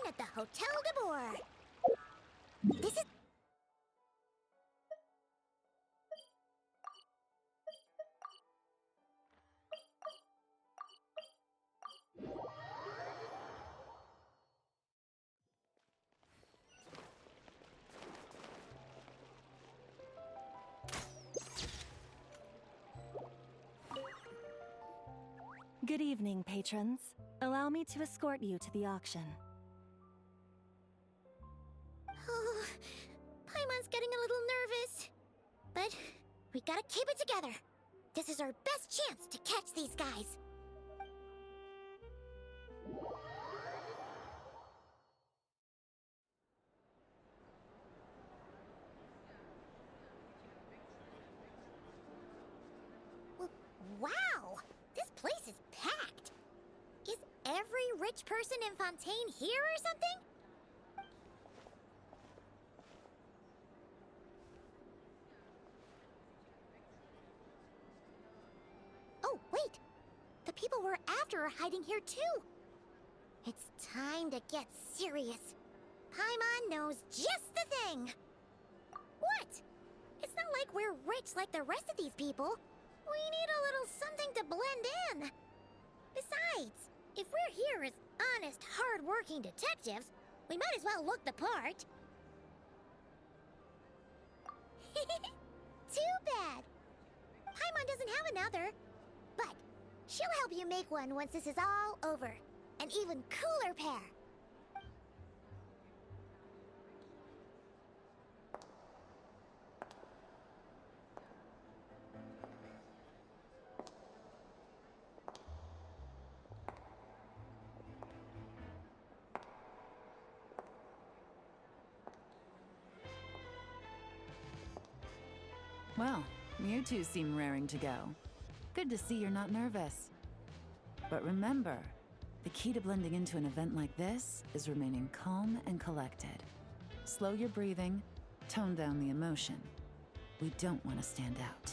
at the Hotel de Boer. This is... Good evening, patrons. Allow me to escort you to the auction. Oh, Paimon's getting a little nervous. But we gotta keep it together. This is our best chance to catch these guys. Wow! This place is packed! Is every rich person in Fontaine here or something? Oh, wait! The people we're after are hiding here too! It's time to get serious. Paimon knows just the thing! What? It's not like we're rich like the rest of these people. We need a little something to blend in. Besides, if we're here as honest, hard-working detectives, we might as well look the part. Too bad. Paimon doesn't have another. But she'll help you make one once this is all over. An even cooler pair. Well, you two seem raring to go. Good to see you're not nervous. But remember, the key to blending into an event like this is remaining calm and collected. Slow your breathing, tone down the emotion. We don't want to stand out.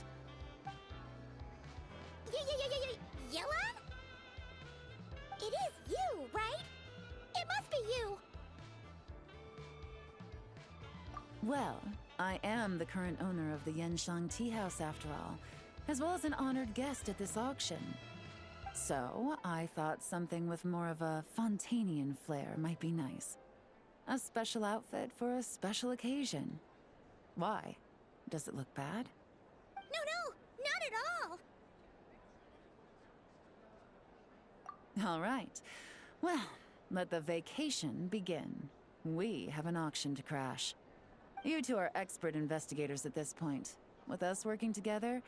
Yelan? It is you, right? It must be you! Well, I am the current owner of the Yenshang Tea House after all, as well as an honored guest at this auction. So, I thought something with more of a Fontainian flair might be nice. A special outfit for a special occasion. Why? Does it look bad? No, not at all! All right. Well, let the vacation begin. We have an auction to crash. You two are expert investigators at this point. With us working together,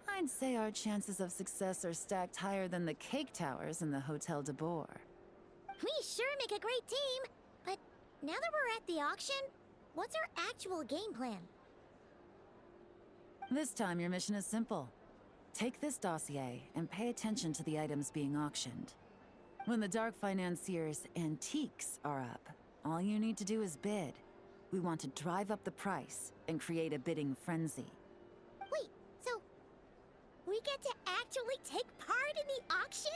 I'd say our chances of success are stacked higher than the cake towers in the Hotel de Boer. We sure make a great team! But now that we're at the auction, what's our actual game plan? This time your mission is simple. Take this dossier and pay attention to the items being auctioned. When the Dark Financier's antiques are up, all you need to do is bid. We want to drive up the price and create a bidding frenzy. Wait, so we get to actually take part in the auction?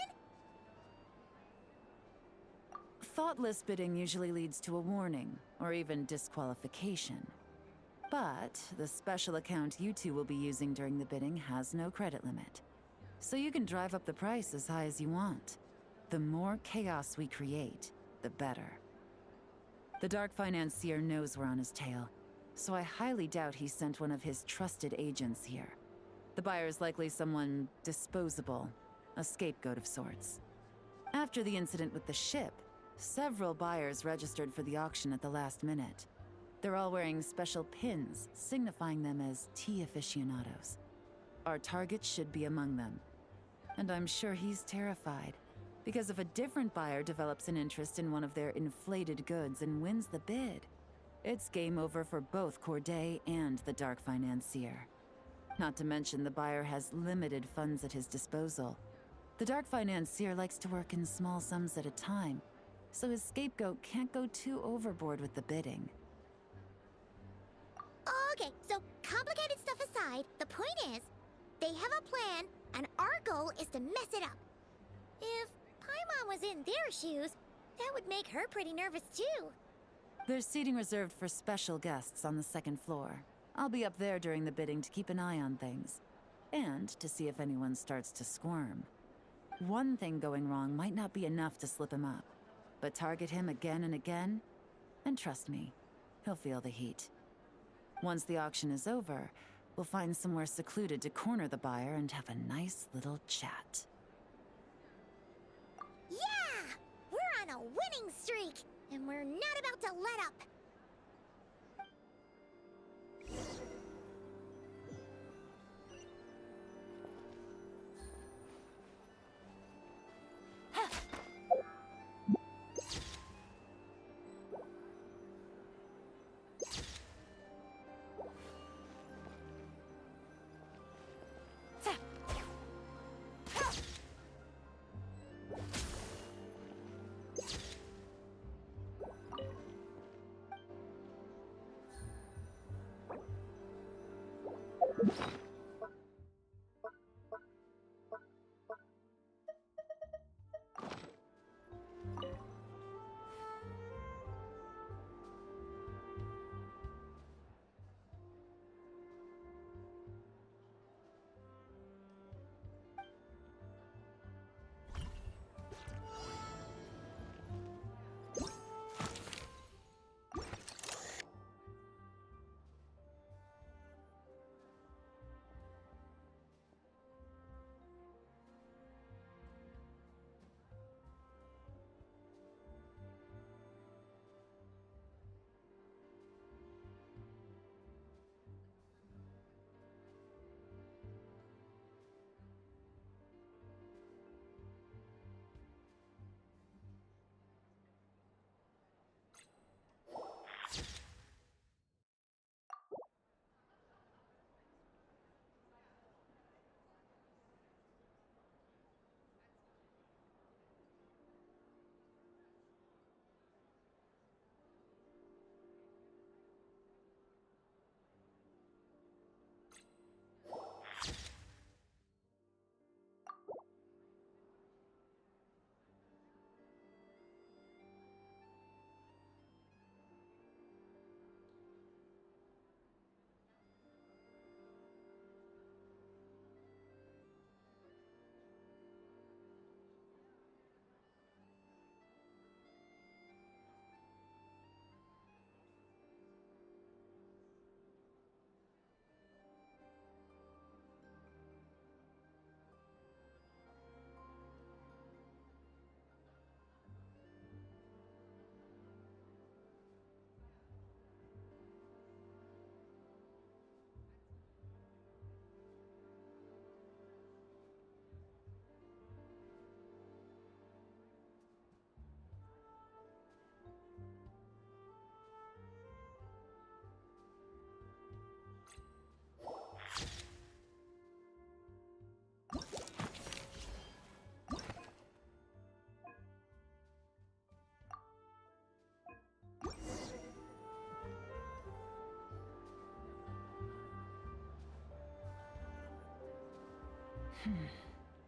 Thoughtless bidding usually leads to a warning, or even disqualification. But the special account you two will be using during the bidding has no credit limit. So you can drive up the price as high as you want. The more chaos we create, the better. The Dark Financier knows we're on his tail, so I highly doubt he sent one of his trusted agents here. The buyer's likely someone disposable, a scapegoat of sorts. After the incident with the ship, several buyers registered for the auction at the last minute. They're all wearing special pins, signifying them as tea aficionados. Our target should be among them. And I'm sure he's terrified. Because if a different buyer develops an interest in one of their inflated goods and wins the bid, it's game over for both Corday and the Dark Financier. Not to mention the buyer has limited funds at his disposal. The Dark Financier likes to work in small sums at a time, so his scapegoat can't go too overboard with the bidding. Okay, so complicated stuff aside, the point is, they have a plan, and our goal is to mess it up. If Paimon was in their shoes, That would make her pretty nervous too. There's seating reserved for special guests on the second floor. I'll be up there during the bidding to keep an eye on things. And to see if anyone starts to squirm. One thing going wrong might not be enough to slip him up. But target him again and again, and trust me, he'll feel the heat. Once the auction is over, we'll find somewhere secluded to corner the buyer and have a nice little chat. Yeah! We're on a winning streak, and we're not about to let up.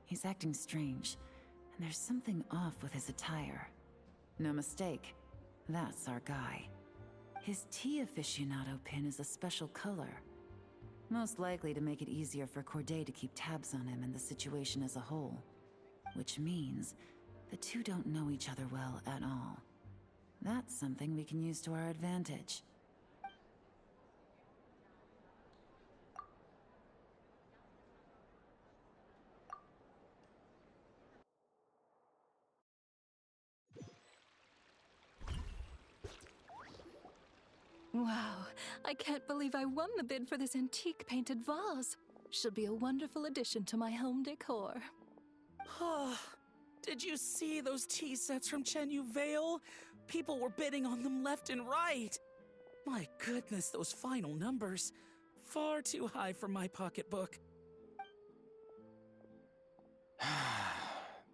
He's acting strange, and there's something off with his attire. No mistake, that's our guy. His tea aficionado pin is a special color. Most likely to make it easier for Corday to keep tabs on him and the situation as a whole. Which means the two don't know each other well at all. That's something we can use to our advantage. Wow, I can't believe I won the bid for this antique painted vase. Should be a wonderful addition to my home decor. Did you see those tea sets from Chenyu Vale? People were bidding on them left and right. My goodness, those final numbers. Far too high for my pocketbook.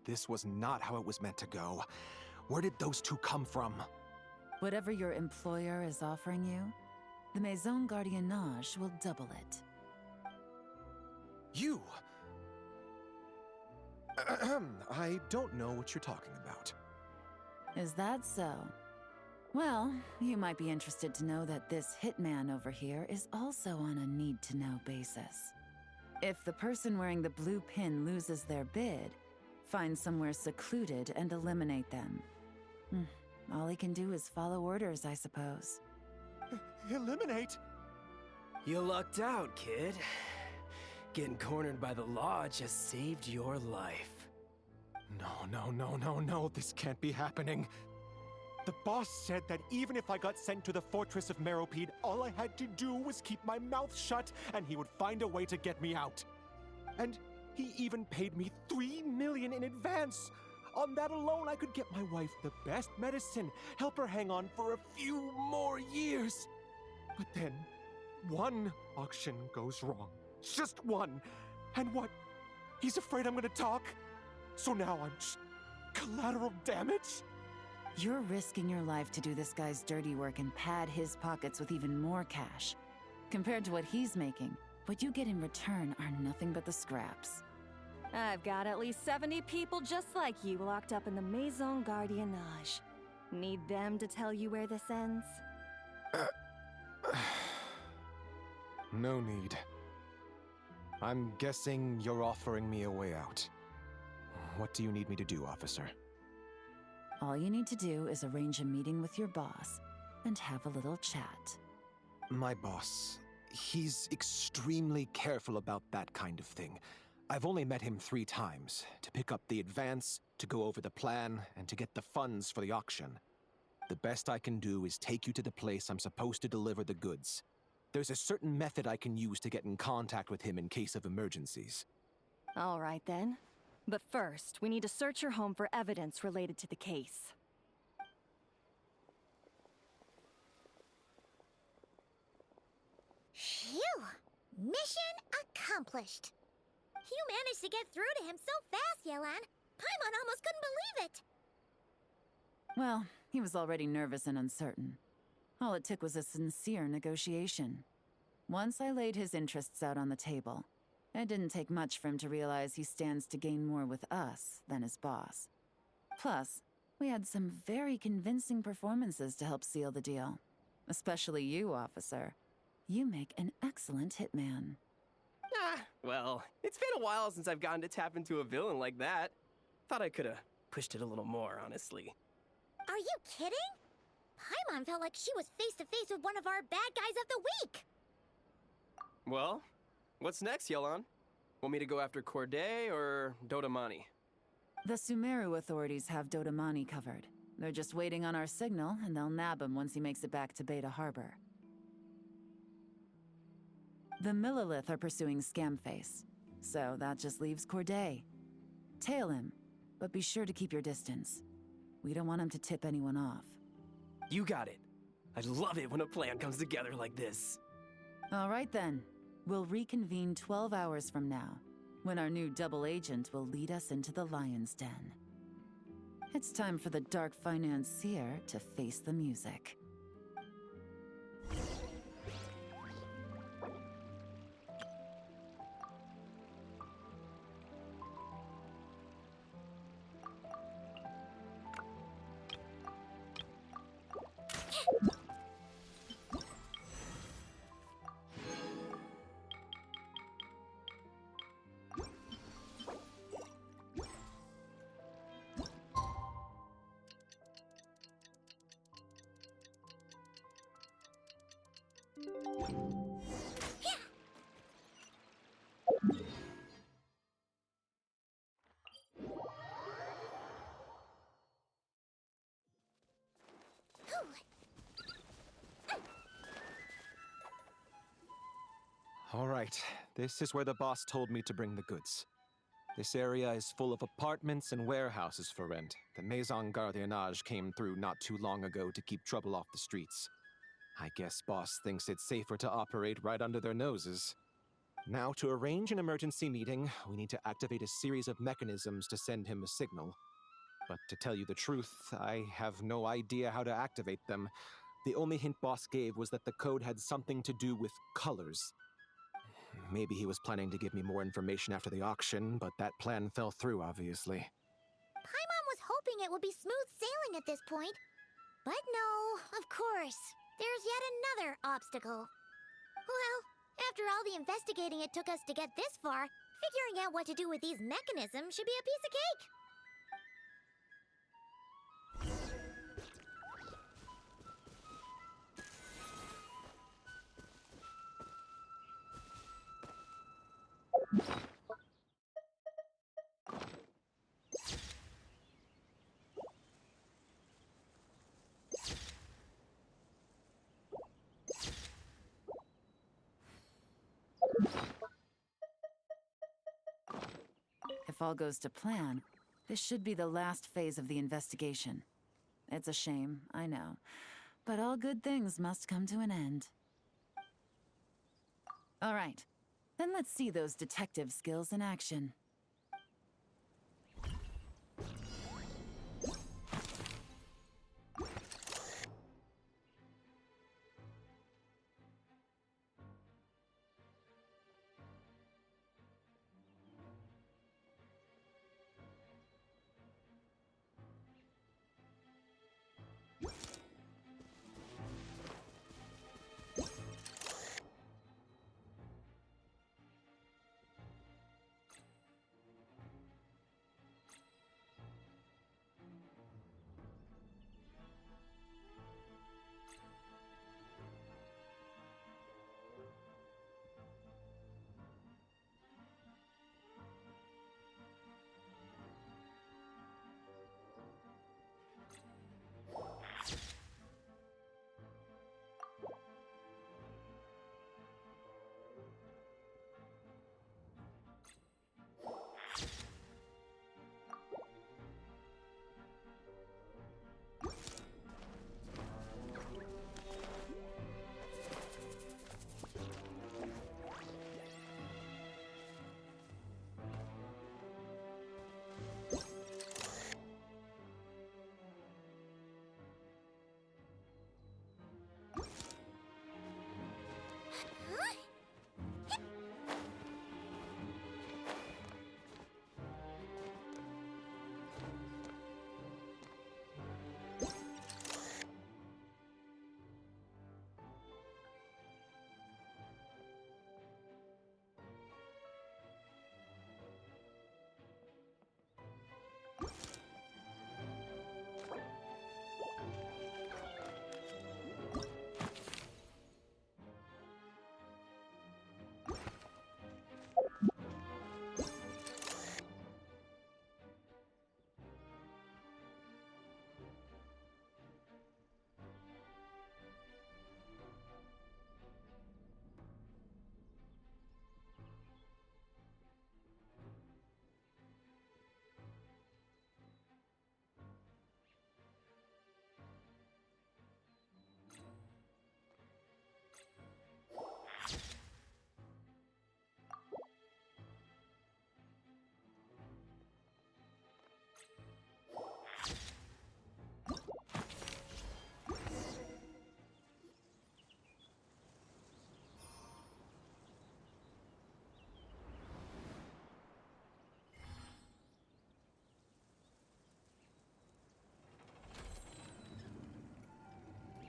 This was not how it was meant to go. Where did those two come from? Whatever your employer is offering you, the Maison Gardiennage will double it. You! I don't know what you're talking about. Is that so? Well, you might be interested to know that this hitman over here is also on a need-to-know basis. If the person wearing the blue pin loses their bid, find somewhere secluded and eliminate them. All he can do is follow orders, I suppose. Eliminate? You lucked out, kid. Getting cornered by the law just saved your life. No, this can't be happening. The boss said that even if I got sent to the Fortress of Meropide, all I had to do was keep my mouth shut and he would find a way to get me out. And he even paid me $3 million in advance. On that alone, I could get my wife the best medicine, help her hang on for a few more years. But then, one auction goes wrong. Just one. And what? He's afraid I'm gonna talk? So now I'm just collateral damage? You're risking your life to do this guy's dirty work and pad his pockets with even more cash. Compared to what he's making, what you get in return are nothing but the scraps. I've got at least 70 people just like you locked up in the Maison Gardiennage. Need them to tell you where this ends? No need. I'm guessing you're offering me a way out. What do you need me to do, officer? All you need to do is arrange a meeting with your boss and have a little chat. My boss, he's extremely careful about that kind of thing. I've only met him 3 times, to pick up the advance, to go over the plan, and to get the funds for the auction. The best I can do is take you to the place I'm supposed to deliver the goods. There's a certain method I can use to get in contact with him in case of emergencies. All right then. But first, we need to search your home for evidence related to the case. Phew! Mission accomplished. You managed to get through to him so fast, Yelan. Paimon almost couldn't believe it. Well, he was already nervous and uncertain. All it took was a sincere negotiation. Once I laid his interests out on the table, it didn't take much for him to realize he stands to gain more with us than his boss. Plus, we had some very convincing performances to help seal the deal. Especially you, officer. You make an excellent hitman. Well, it's been a while since I've gotten to tap into a villain like that. Thought I could have pushed it a little more, honestly. Are you kidding? Paimon felt like she was face to face with one of our bad guys of the week. Well, what's next, Yelan? Want me to go after Corday or Dodamani? The Sumeru authorities have Dodamani covered. They're just waiting on our signal, and they'll nab him once he makes it back to Beta Harbor. The Millilith are pursuing Scamface, so that just leaves Corday. Tail him, but be sure to keep your distance. We don't want him to tip anyone off. You got it. I love it when a plan comes together like this. All right then. We'll reconvene 12 hours from now, when our new double agent will lead us into the Lion's Den. It's time for the Dark Financier to face the music. All right, this is where the boss told me to bring the goods. This area is full of apartments and warehouses for rent. The Maison Gardiennage came through not too long ago to keep trouble off the streets. I guess boss thinks it's safer to operate right under their noses. Now, to arrange an emergency meeting, we need to activate a series of mechanisms to send him a signal. But to tell you the truth, I have no idea how to activate them. The only hint boss gave was that the code had something to do with colors. Maybe he was planning to give me more information after the auction, but that plan fell through, obviously. Paimon was hoping thinking it would be smooth sailing at this point. But no, of course. There's yet another obstacle. Well, after all the investigating it took us to get this far, figuring out what to do with these mechanisms should be a piece of cake. If all goes to plan, this should be the last phase of the investigation. It's a shame, I know, but all good things must come to an end. All right, then let's see those detective skills in action.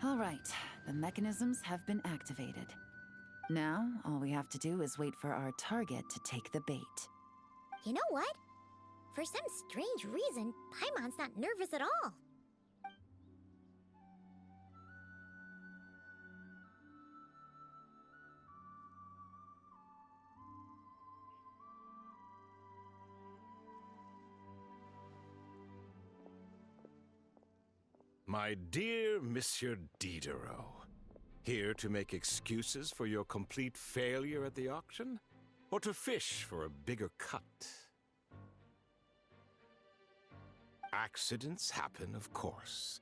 All right, the mechanisms have been activated. Now, all we have to do is wait for our target to take the bait. You know what? For some strange reason, Paimon's not nervous at all. My dear Monsieur Diderot, here to make excuses for your complete failure at the auction? Or to fish for a bigger cut? Accidents happen, of course.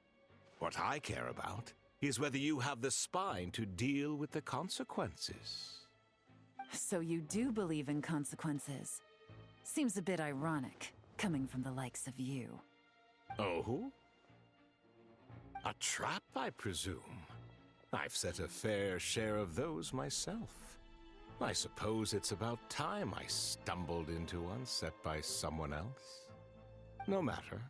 What I care about is whether you have the spine to deal with the consequences. So you do believe in consequences. Seems a bit ironic, coming from the likes of you. Oh? A trap, I presume. I've set a fair share of those myself. I suppose it's about time I stumbled into one set by someone else. No matter.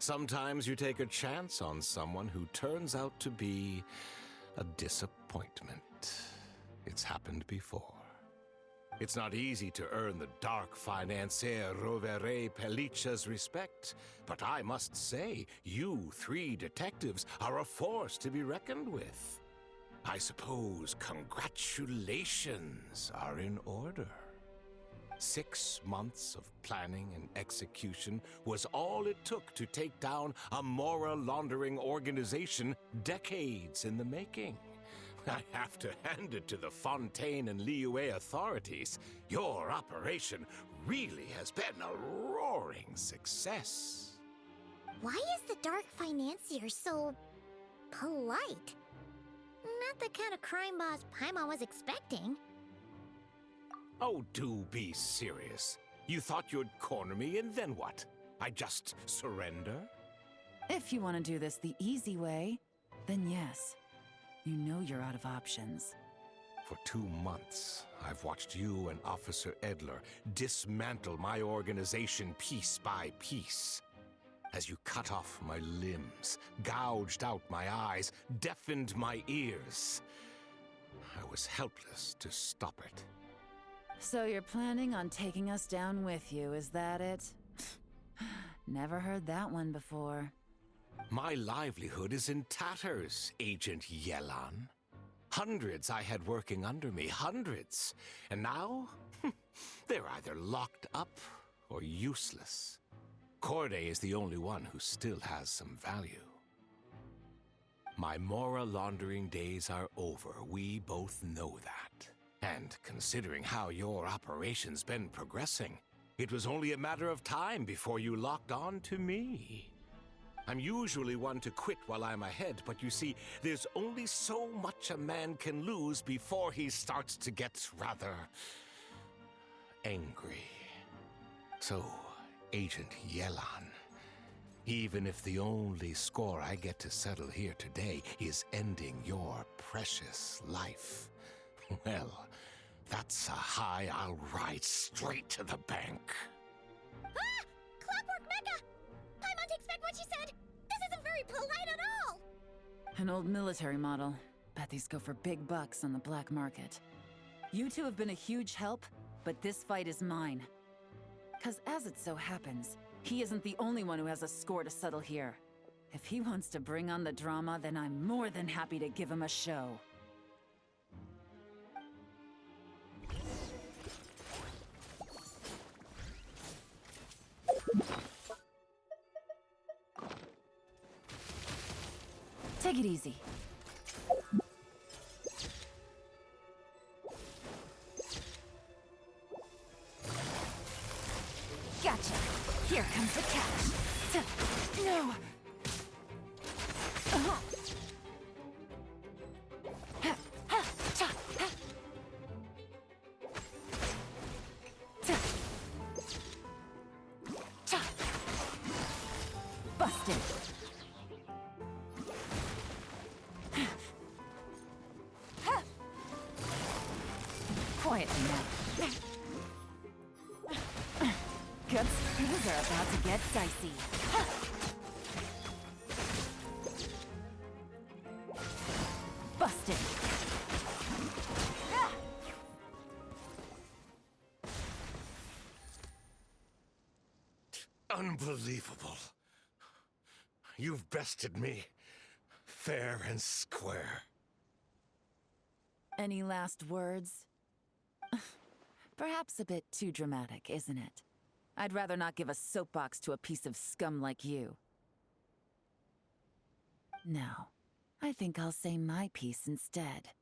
Sometimes you take a chance on someone who turns out to be a disappointment. It's happened before. It's not easy to earn the dark financier Rovere Pelliccia's respect, but I must say, you three detectives are a force to be reckoned with. I suppose congratulations are in order. 6 months of planning and execution was all it took to take down a Mora laundering organization decades in the making. I have to hand it to the Fontaine and Liyue authorities. Your operation really has been a roaring success. Why is the Dark Financier so polite? Not the kind of crime boss Paimon was expecting. Oh, do be serious. You thought you'd corner me, and then what? I just surrender? If you want to do this the easy way, then yes. You know you're out of options. For 2 months, I've watched you and Officer Edler dismantle my organization piece by piece. As you cut off my limbs, gouged out my eyes, deafened my ears. I was helpless to stop it. So you're planning on taking us down with you, is that it? Never heard that one before. My livelihood is in tatters, Agent Yelan. Hundreds I had working under me, hundreds. And now, they're either locked up or useless. Corday is the only one who still has some value. My Mora laundering days are over, we both know that. And considering how your operation's been progressing, it was only a matter of time before you locked on to me. I'm usually one to quit while I'm ahead, but you see, there's only so much a man can lose before he starts to get rather angry. So, Agent Yelan, even if the only score I get to settle here today is ending your precious life, well, that's a high I'll ride straight to the bank. Ah! Clockwork Mecha! Paimon takes back what she said! This isn't very polite at all! An old military model. Bet these go for big bucks on the black market. You two have been a huge help, but this fight is mine. 'Cause as it so happens, he isn't the only one who has a score to settle here. If he wants to bring on the drama, then I'm more than happy to give him a show. Take it easy. Gotcha. Here comes the catch. No. Busted. Quietly now. Guts, things are about to get dicey. Busted. Unbelievable. You've bested me, fair and square. Any last words? Perhaps a bit too dramatic, isn't it? I'd rather not give a soapbox to a piece of scum like you. No, I think I'll say my piece instead.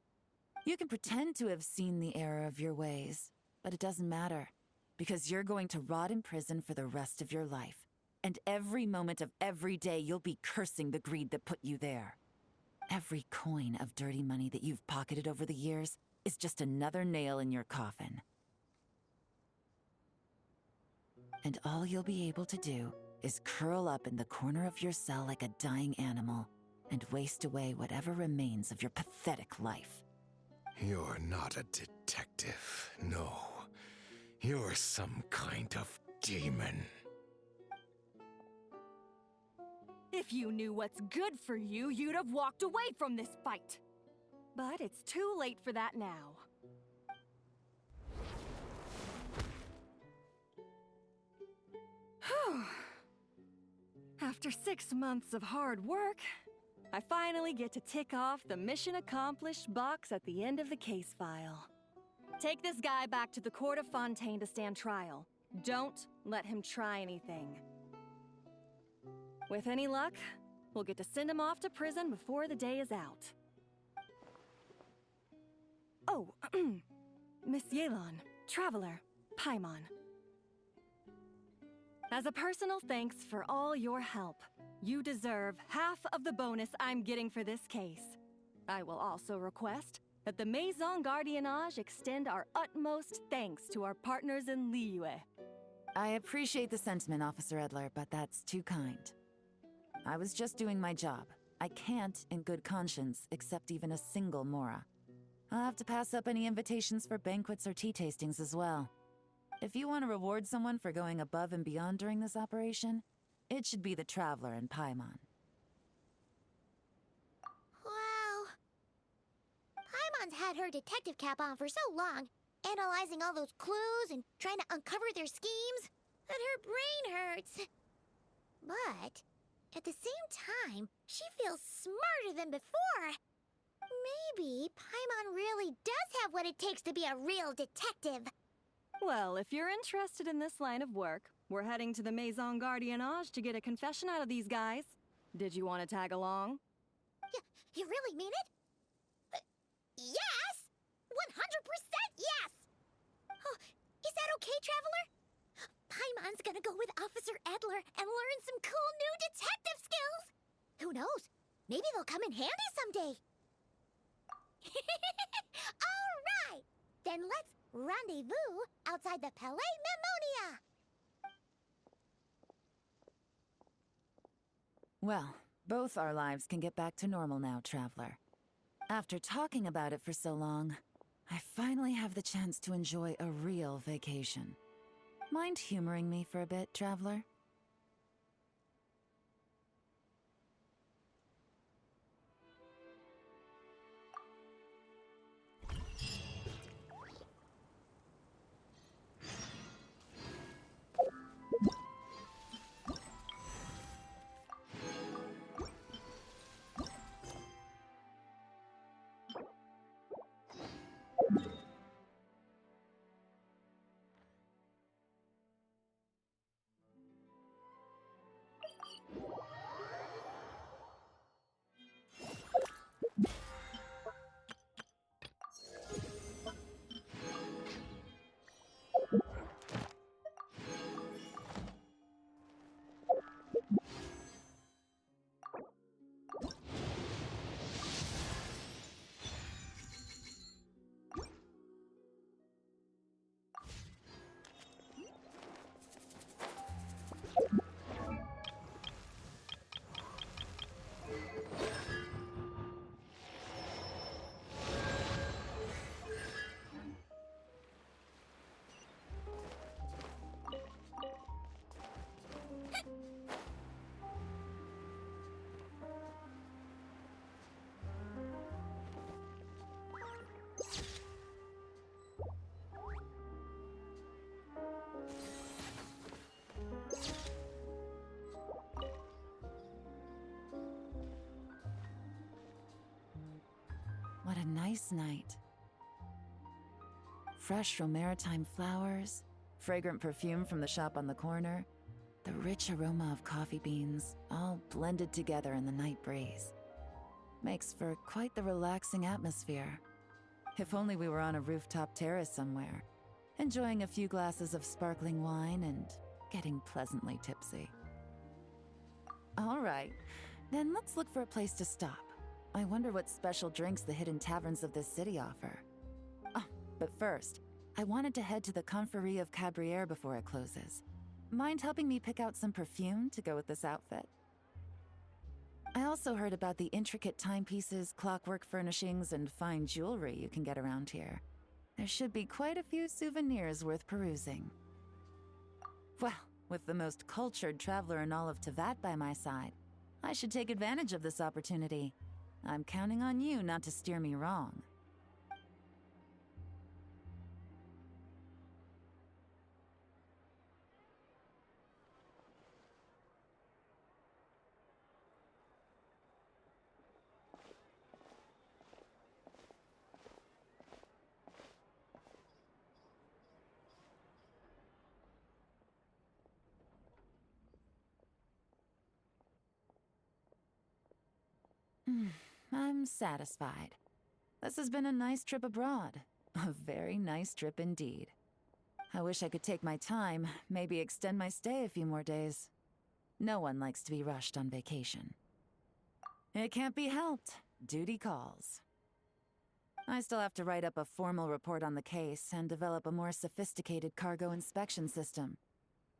You can pretend to have seen the error of your ways, but it doesn't matter, because you're going to rot in prison for the rest of your life. And every moment of every day you'll be cursing the greed that put you there. Every coin of dirty money that you've pocketed over the years is just another nail in your coffin. And all you'll be able to do is curl up in the corner of your cell like a dying animal and waste away whatever remains of your pathetic life. You're not a detective, no. You're some kind of demon. If you knew what's good for you, you'd have walked away from this fight. But it's too late for that now. Whew. After 6 months of hard work, I finally get to tick off the mission accomplished box at the end of the case file. Take this guy back to the court of Fontaine to stand trial. Don't let him try anything. With any luck, we'll get to send him off to prison before the day is out. Oh, Miss Yelan, Traveler, Paimon. As a personal thanks for all your help, you deserve half of the bonus I'm getting for this case. I will also request that the Maison Gardiennage extend our utmost thanks to our partners in Liyue. I appreciate the sentiment, Officer Edler, but that's too kind. I was just doing my job. I can't, in good conscience, accept even a single Mora. I'll have to pass up any invitations for banquets or tea tastings as well. If you want to reward someone for going above and beyond during this operation, it should be the Traveler and Paimon. Wow. Paimon's had her detective cap on for so long, analyzing all those clues and trying to uncover their schemes, that her brain hurts. But at the same time, she feels smarter than before. Maybe Paimon really does have what it takes to be a real detective. Well, if you're interested in this line of work, we're heading to the Maison Gardiennage to get a confession out of these guys. Did you want to tag along? You really mean it? Yes! 100% yes! Oh, is that okay, Traveler? Paimon's gonna go with Officer Edler and learn some cool new detective skills! Who knows? Maybe they'll come in handy someday. All right! Then let's rendezvous outside the Palais Memonia! Well, both our lives can get back to normal now, Traveler. After talking about it for so long, I finally have the chance to enjoy a real vacation. Mind humoring me for a bit, Traveler? What a nice night. Fresh from maritime flowers, fragrant perfume from the shop on the corner, the rich aroma of coffee beans, all blended together in the night breeze. Makes for quite the relaxing atmosphere. If only we were on a rooftop terrace somewhere, enjoying a few glasses of sparkling wine and getting pleasantly tipsy. All right, then let's look for a place to stop. I wonder what special drinks the hidden taverns of this city offer. Oh, but first, I wanted to head to the Confrérie of Cabriere before it closes. Mind helping me pick out some perfume to go with this outfit? I also heard about the intricate timepieces, clockwork furnishings, and fine jewelry you can get around here. There should be quite a few souvenirs worth perusing. Well, with the most cultured traveler in all of Tevat by my side, I should take advantage of this opportunity. I'm counting on you not to steer me wrong. I'm satisfied. This has been a nice trip abroad. A very nice trip indeed. I wish I could take my time, maybe extend my stay a few more days. No one likes to be rushed on vacation. It can't be helped. Duty calls. I still have to write up a formal report on the case and develop a more sophisticated cargo inspection system.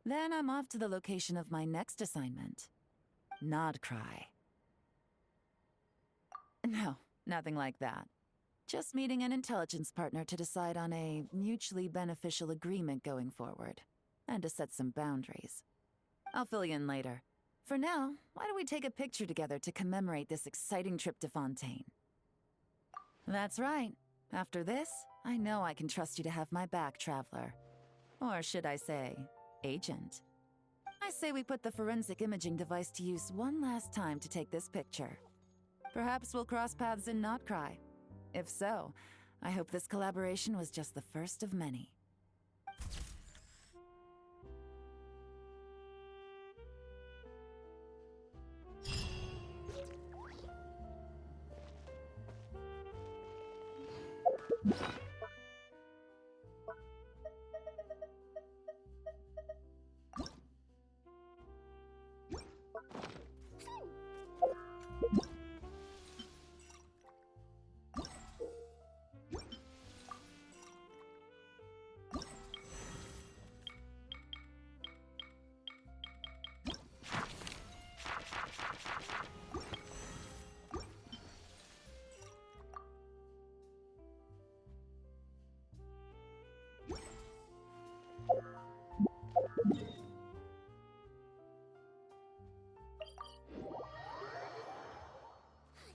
Then I'm off to the location of my next assignment. Nodcry. No, nothing like that. Just meeting an intelligence partner to decide on a mutually beneficial agreement going forward, and to set some boundaries. I'll fill you in later. For now, why don't we take a picture together to commemorate this exciting trip to Fontaine? That's right. After this, I know I can trust you to have my back, Traveler. Or should I say, Agent. I say we put the forensic imaging device to use one last time to take this picture. Perhaps we'll cross paths in Notcry. If so, I hope this collaboration was just the first of many.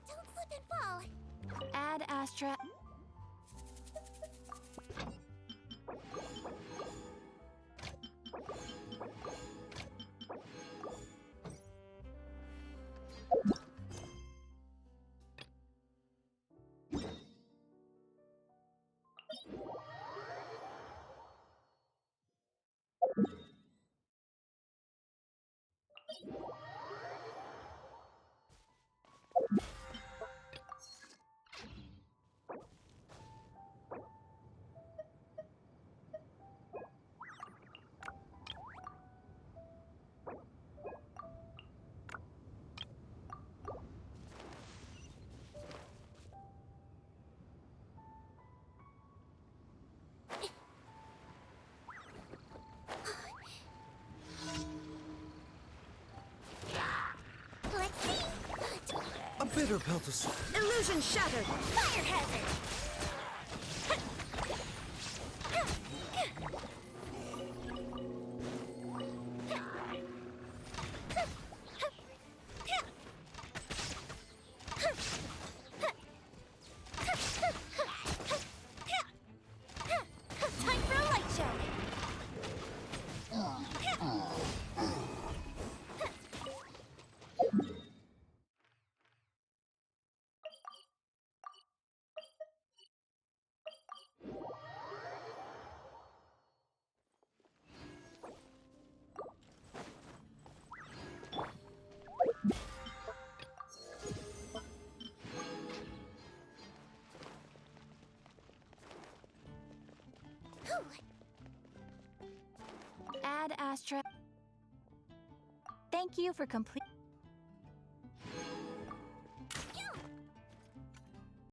Don't slip and fall. Ad Astra. Let's see. A bitter peltus. Illusion shattered. Fire hazard. Time for a light show. Ad Astra. Thank you for complete.